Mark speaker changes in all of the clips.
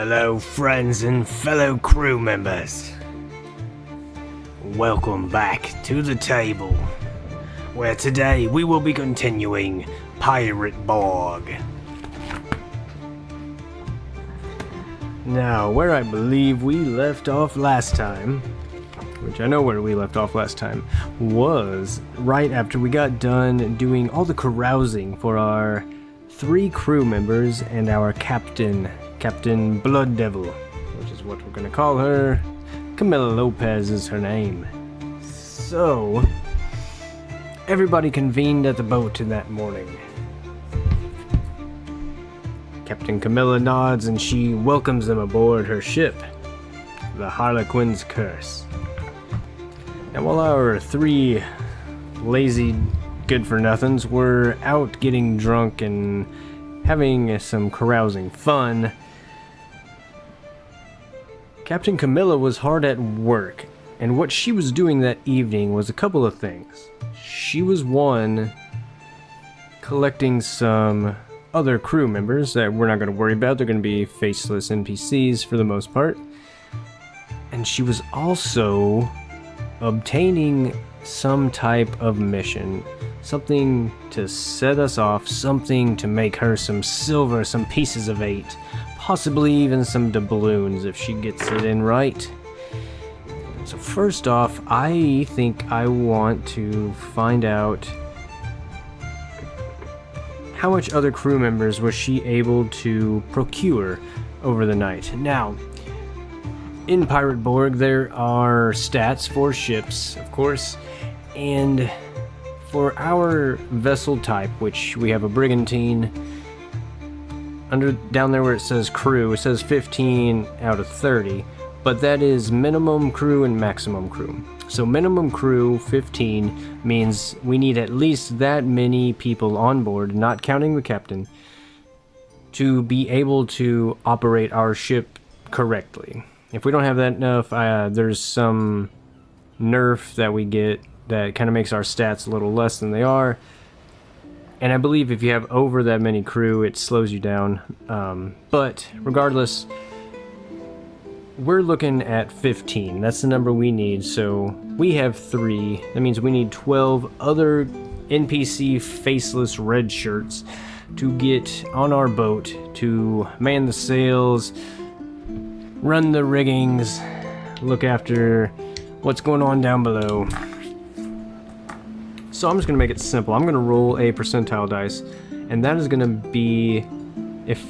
Speaker 1: Hello, friends and fellow crew members. Welcome back to the table, where today we will be continuing Pirate Borg. Now, where I believe we left off last time, which I know where we left off last time, was right after we got done doing all the carousing for our 3 crew members and our Captain Blood Devil, which is what we're gonna call her. Camilla Lopez is her name. So, everybody convened at the boat that morning. Captain Camilla nods and she welcomes them aboard her ship, the Harlequin's Curse. And while our 3 lazy good-for-nothings were out getting drunk and having some carousing fun, Captain Camilla was hard at work, and what she was doing that evening was a couple of things. She was, one, collecting some other crew members that we're not going to worry about. They're going to be faceless NPCs for the most part. And she was also obtaining some type of mission. Something to set us off, something to make her some silver, some pieces of 8. Possibly even some doubloons if she gets it in right. So first off, I think I want to find out how much other crew members was she able to procure over the night. Now, in Pirate Borg, there are stats for ships, of course, and for our vessel type, which we have a brigantine, down there where it says crew, it says 15 out of 30, but that is minimum crew and maximum crew. So minimum crew, 15, means we need at least that many people on board, not counting the captain, to be able to operate our ship correctly. If we don't have that enough, there's some nerf that we get that kind of makes our stats a little less than they are. And I believe if you have over that many crew, it slows you down. But regardless, we're looking at 15. That's the number we need. So we have 3. That means we need 12 other NPC faceless red shirts to get on our boat to man the sails, run the riggings, look after what's going on down below. So I'm just going to make it simple. I'm going to roll a percentile dice, and that is going to be, if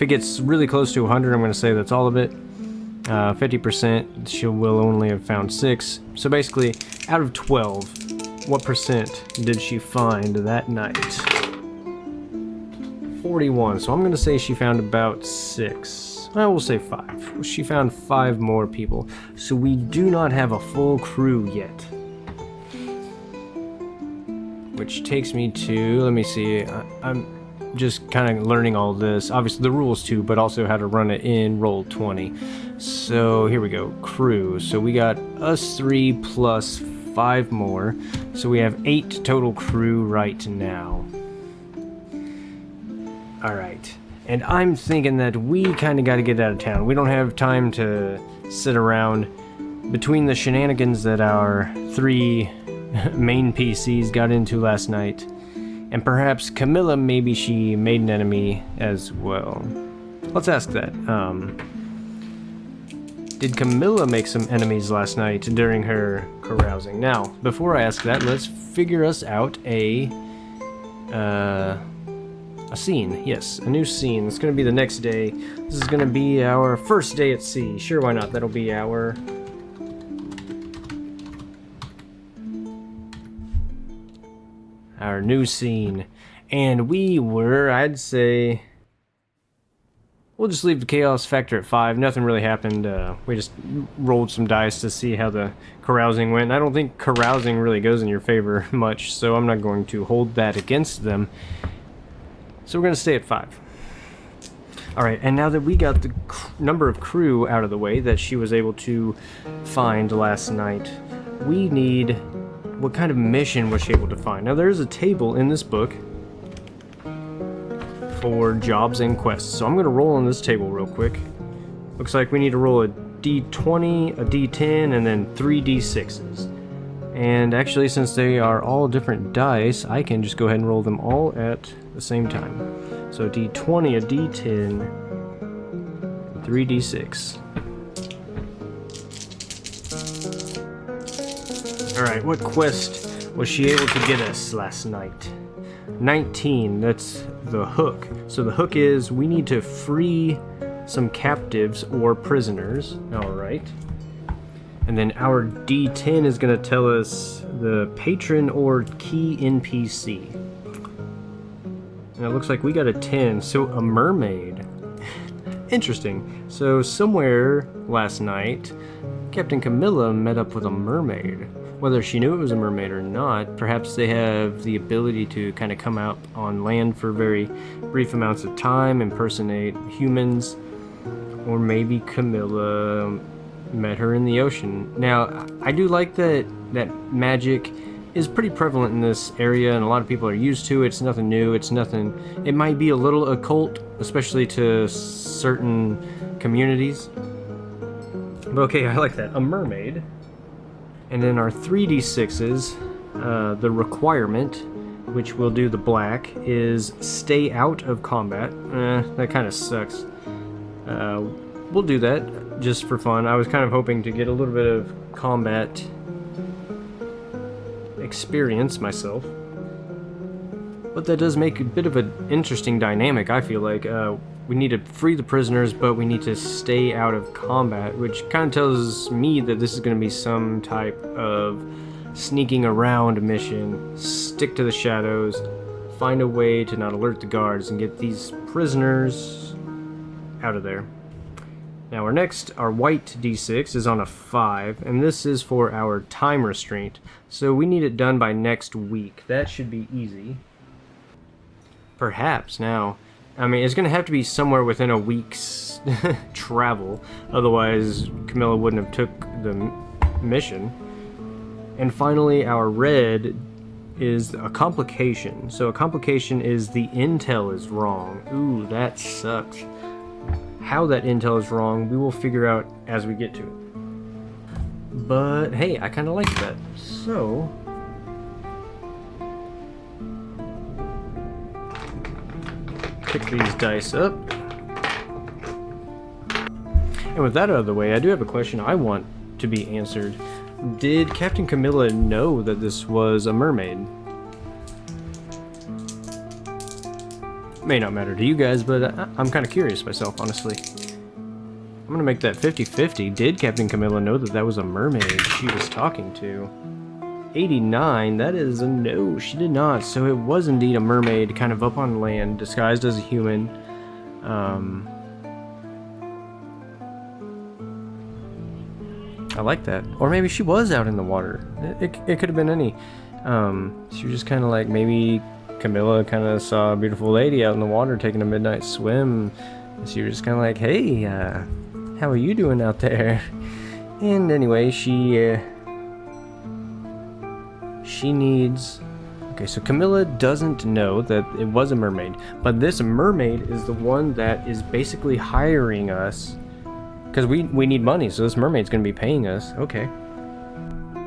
Speaker 1: it gets really close to 100, I'm going to say that's all of it. 50%, she will only have found 6. So basically, out of 12, what percent did she find that night? 41, so I'm going to say she found about 6. I will say 5. She found 5 more people, so we do not have a full crew yet. Which takes me to, let me see, I'm just kind of learning all this. Obviously the rules too, but also how to run it in Roll20. So here we go, crew. So we got us 3 plus 5 more. So we have 8 total crew right now. Alright. And I'm thinking that we kind of got to get out of town. We don't have time to sit around between the shenanigans that our 3 main PCs got into last night. And perhaps Camilla, maybe she made an enemy as well. Let's ask that. Did Camilla make some enemies last night during her carousing? Now, before I ask that, let's figure us out a scene. Yes, a new scene. It's going to be the next day. This is going to be our first day at sea. Sure, why not? That'll be our new scene. And we were, I'd say, we'll just leave the chaos factor at 5. Nothing really happened. We just rolled some dice to see how the carousing went. And I don't think carousing really goes in your favor much, so I'm not going to hold that against them. So we're going to stay at 5. Alright, and now that we got the number of crew out of the way that she was able to find last night, we need, what kind of mission was she able to find? Now there's a table in this book for jobs and quests, so I'm going to roll on this table real quick. Looks like we need to roll a d20, a d10, and then 3 d6s. And actually, since they are all different dice, I can just go ahead and roll them all at the same time. So d20, a d10, 3 d6. Alright, what quest was she able to get us last night? 19, that's the hook. So the hook is we need to free some captives or prisoners. Alright. And then our D10 is going to tell us the patron or key NPC. And it looks like we got a 10, so a mermaid. Interesting. So somewhere last night, Captain Camilla met up with a mermaid. Whether she knew it was a mermaid or not, perhaps they have the ability to kind of come out on land for very brief amounts of time, impersonate humans, or maybe Camilla met her in the ocean. Now, I do like that magic is pretty prevalent in this area, and a lot of people are used to it. It's nothing new. It's nothing. It might be a little occult, especially to certain communities. But okay, I like that. A mermaid. And then our 3d6s, the requirement, which will do the black, is stay out of combat. That kind of sucks. We'll do that just for fun. I was kind of hoping to get a little bit of combat experience myself. But that does make a bit of an interesting dynamic, I feel like. We need to free the prisoners, but we need to stay out of combat, which kind of tells me that this is going to be some type of sneaking around mission. Stick to the shadows, find a way to not alert the guards, and get these prisoners out of there. Now our white d6 is on a 5, and this is for our time restraint. So we need it done by next week. That should be easy. Perhaps. Now, I mean, it's going to have to be somewhere within a week's travel. Otherwise, Camilla wouldn't have took the mission. And finally, our red is a complication. So a complication is the intel is wrong. Ooh, that sucks. How that intel is wrong, we will figure out as we get to it. But hey, I kind of like that. So pick these dice up. And with that out of the way, I do have a question I want to be answered. Did Captain Camilla know that this was a mermaid? May not matter to you guys, but I'm kind of curious myself, honestly. I'm gonna make that 50-50. Did Captain Camilla know that that was a mermaid she was talking to? 89, that is a no, she did not. So it was indeed a mermaid, kind of up on land, disguised as a human. I like that. Or maybe she was out in the water. It could have been any. She was just kind of like, maybe Camilla kind of saw a beautiful lady out in the water taking a midnight swim. And she was just kind of like, hey, how are you doing out there? And anyway, she needs... Okay, so Camilla doesn't know that it was a mermaid, but this mermaid is the one that is basically hiring us, because we need money, so this mermaid's going to be paying us. Okay.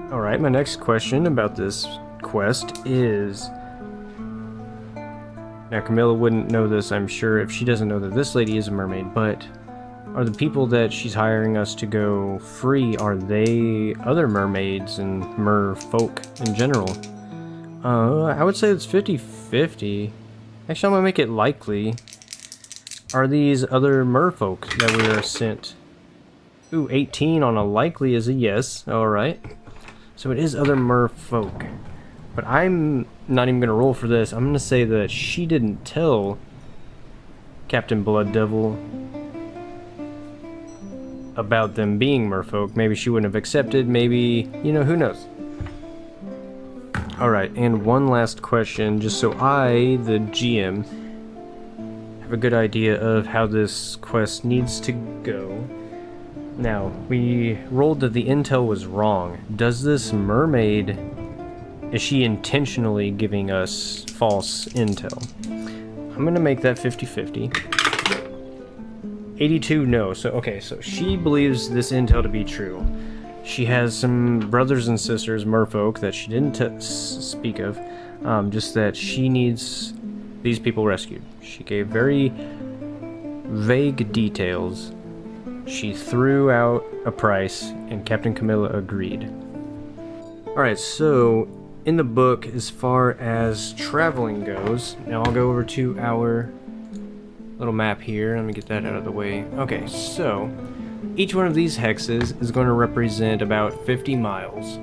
Speaker 1: Alright, my next question about this quest is... Now, Camilla wouldn't know this, I'm sure, if she doesn't know that this lady is a mermaid, but are the people that she's hiring us to go free, are they other mermaids and merfolk in general? I would say it's 50-50. Actually, I'm gonna make it likely. Are these other merfolk that we are sent? Ooh, 18 on a likely is a yes. Alright. So it is other merfolk. But I'm not even gonna roll for this. I'm gonna say that she didn't tell Captain Blood Devil about them being merfolk. Maybe she wouldn't have accepted, maybe, you know, who knows. Alright, and one last question, just so I, the GM, have a good idea of how this quest needs to go. Now, we rolled that the intel was wrong. Does this mermaid, is she intentionally giving us false intel? I'm gonna make that 50-50. 82 no. So okay, so she believes this intel to be true. She has some brothers and sisters, merfolk, that she didn't speak of. Just that she needs these people rescued. She gave very vague details. She threw out a price, and Captain Camilla agreed. Alright, so in the book, as far as traveling goes, now I'll go over to our little map here. Let me get that out of the way. Okay, so each one of these hexes is going to represent about 50 miles.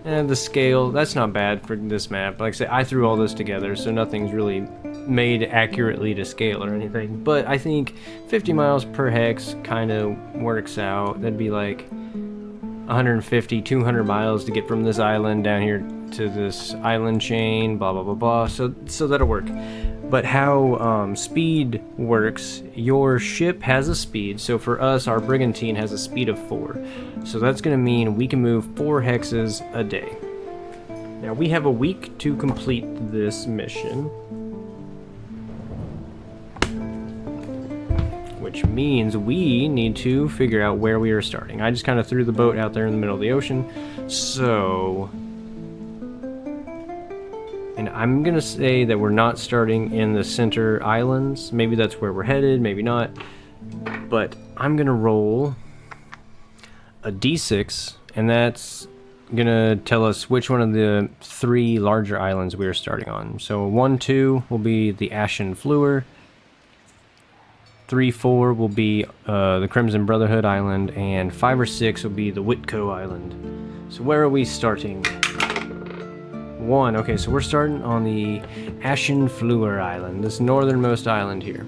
Speaker 1: And the scale, that's not bad for this map. Like I said, I threw all this together, so nothing's really made accurately to scale or anything. But I think 50 miles per hex kind of works out. That'd be like 150, 200 miles to get from this island down here to this island chain, blah, blah, blah, blah. So that'll work. But how speed works, your ship has a speed. So for us, our brigantine has a speed of 4. So that's going to mean we can move 4 hexes a day. Now we have a week to complete this mission, which means we need to figure out where we are starting. I just kind of threw the boat out there in the middle of the ocean. So, and I'm going to say that we're not starting in the center islands. Maybe that's where we're headed, maybe not. But I'm going to roll a d6, and that's going to tell us which one of the 3 larger islands we are starting on. So 1, 2 will be the Ashen Fluer. 3, 4 will be the Crimson Brotherhood Island, and 5 or 6 will be the Whitco Island. So where are we starting? 1. Okay, so we're starting on the Ashen Fluer Island, this northernmost island here.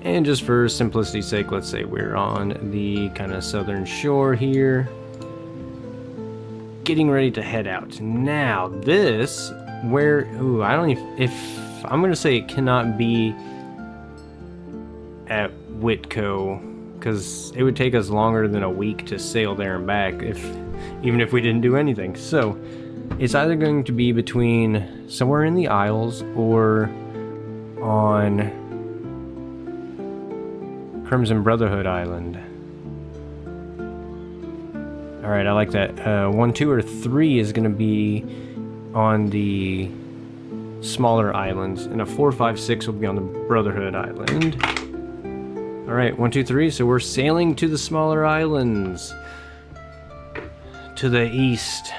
Speaker 1: And just for simplicity's sake, let's say we're on the kind of southern shore here. Getting ready to head out. Now this, where, ooh, I don't even, if, I'm gonna say it cannot be at Whitco, because it would take us longer than a week to sail there and back, even if we didn't do anything. So it's either going to be between somewhere in the Isles or on Crimson Brotherhood Island. Alright, I like that. 1, 2, or 3 is going to be on the smaller islands, and a 4, 5, 6 will be on the Brotherhood Island. Alright, 1, 2, 3, so we're sailing to the smaller islands. To the east.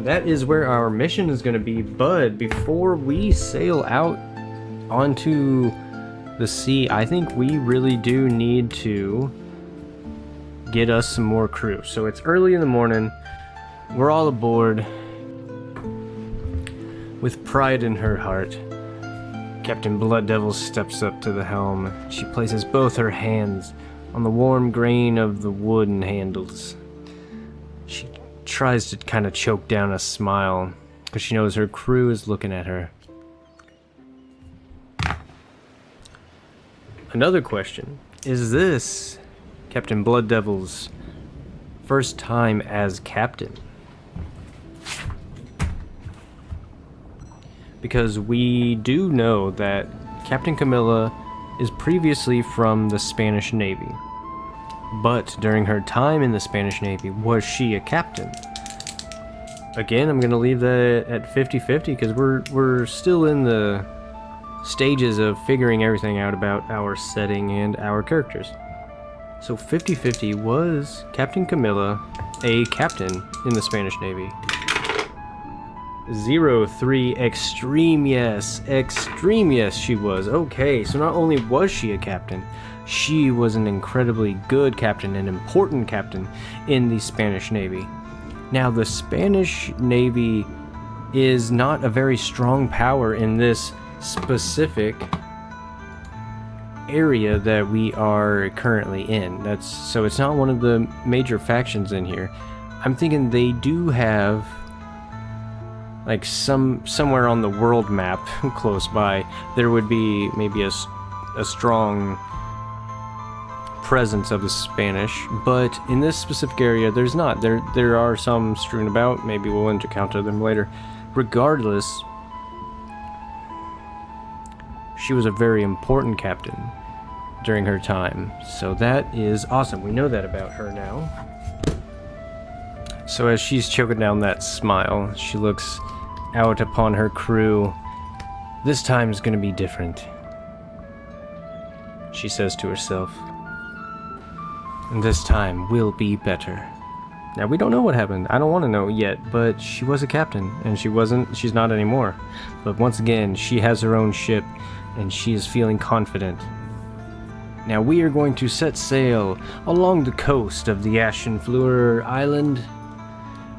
Speaker 1: That is where our mission is going to be, but before we sail out onto the sea, I think we really do need to get us some more crew. So it's early in the morning, we're all aboard. With pride in her heart, Captain Blood Devil steps up to the helm. She places both her hands on the warm grain of the wooden handles. She tries to kind of choke down a smile, because she knows her crew is looking at her. Another question, is this Captain Blood Devil's first time as captain? Because we do know that Captain Camilla is previously from the Spanish Navy. But during her time in the Spanish Navy, was she a captain? Again, I'm going to leave that at 50-50 because we're still in the stages of figuring everything out about our setting and our characters. So 50-50, was Captain Camilla a captain in the Spanish Navy? 0-3, extreme yes. Extreme yes, she was. Okay, so not only was she a captain, she was an incredibly good captain, an important captain in the Spanish Navy. Now, the Spanish Navy is not a very strong power in this specific area that we are currently in. So it's not one of the major factions in here. I'm thinking they do have like somewhere on the world map close by, there would be maybe a strong presence of the Spanish, but in this specific area, there's not. There are some strewn about. Maybe we'll encounter them later. Regardless, she was a very important captain during her time, so that is awesome. We know that about her now. So as she's choking down that smile, she looks out upon her crew. This time is going to be different, she says to herself. And this time will be better. Now, we don't know what happened. I don't want to know yet, but she was a captain, and she's not anymore. But once again, she has her own ship, and she is feeling confident. Now, we are going to set sail along the coast of the Ashenfleur Island,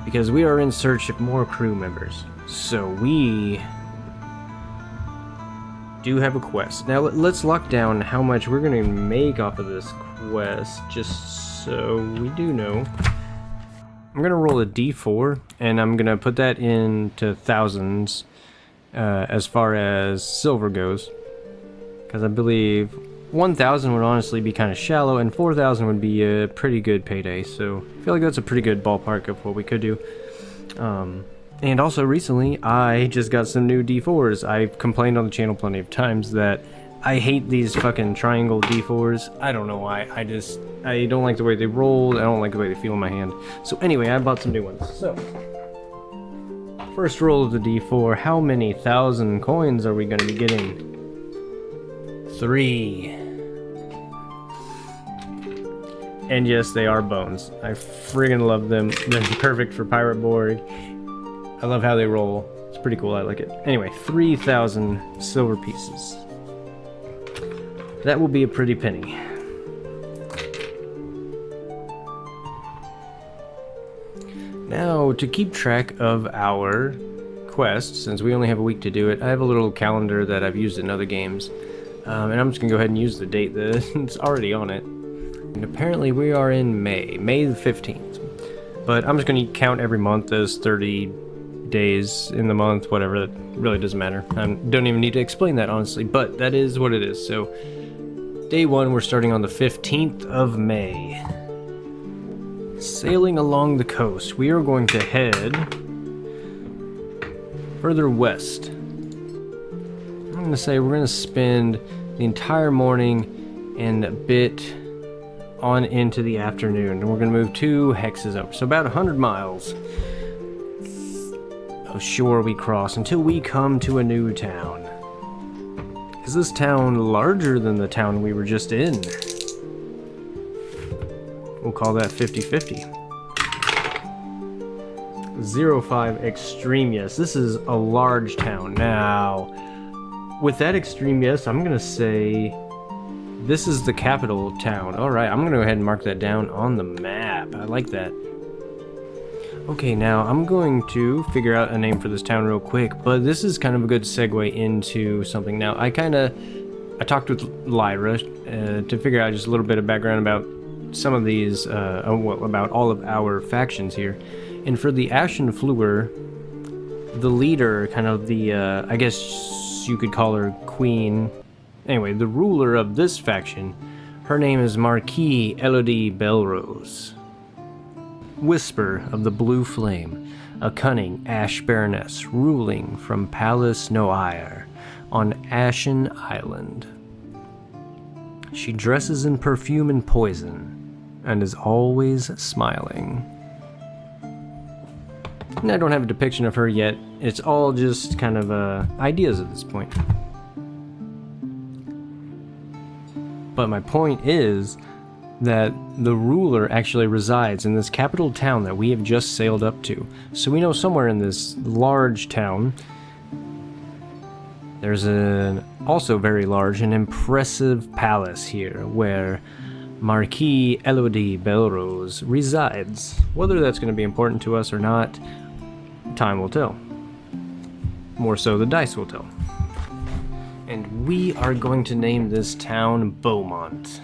Speaker 1: because we are in search of more crew members. So we do have a quest. Now let's lock down how much we're going to make off of this quest, just so we do know. I'm going to roll a d4, and I'm going to put that into thousands as far as silver goes, because I believe 1,000 would honestly be kind of shallow, and 4,000 would be a pretty good payday, so I feel like that's a pretty good ballpark of what we could do. And also recently, I just got some new D4s. I've complained on the channel plenty of times that I hate these fucking triangle D4s. I don't know why. I don't like the way they roll. I don't like the way they feel in my hand. So anyway, I bought some new ones. So, first roll of the D4. How many thousand coins are we going to be getting? 3. And yes, they are bones. I friggin' love them. They're perfect for Pirate Borg. I love how they roll. It's pretty cool. I like it. Anyway, 3,000 silver pieces. That will be a pretty penny. Now, to keep track of our quest, since we only have a week to do it, I have a little calendar that I've used in other games. And I'm just going to go ahead and use the date that's already on it. And apparently we are in May the 15th. But I'm just going to count every month as 30 days in the month, whatever. That really doesn't matter. I don't even need to explain that, honestly, but that is what it is. So, day 1, we're starting on the 15th of May. Sailing along the coast, we are going to head further west. I'm going to say we're going to spend the entire morning and a bit on into the afternoon, and we're going to move 2 hexes over, so about 100 miles of shore we cross until we come to a new town. Is this town larger than the town we were just in? We'll call that 50-50. 05 Extreme Yes. This is a large town. Now, with that Extreme Yes, I'm going to say this is the capital town. Alright, I'm going to go ahead and mark that down on the map. I like that. Okay, now I'm going to figure out a name for this town real quick, but this is kind of a good segue into something. Now, I talked with Lyra to figure out just a little bit of background about some of these, about all of our factions here. And for the Ashenfleur, the leader, kind of the, I guess you could call her queen. Anyway, the ruler of this faction, her name is Marquis Elodie Belrose. Whisper of the Blue Flame, a cunning Ash Baroness ruling from Palace Noire on Ashen Island. She dresses in perfume and poison, and is always smiling. And I don't have a depiction of her yet, it's all just kind of ideas at this point. But my point is that the ruler actually resides in this capital town that we have just sailed up to. So we know somewhere in this large town, there's an also very large and impressive palace here where Marquis Elodie Belrose resides. Whether that's going to be important to us or not, time will tell. More so, the dice will tell. And we are going to name this town Beaumont.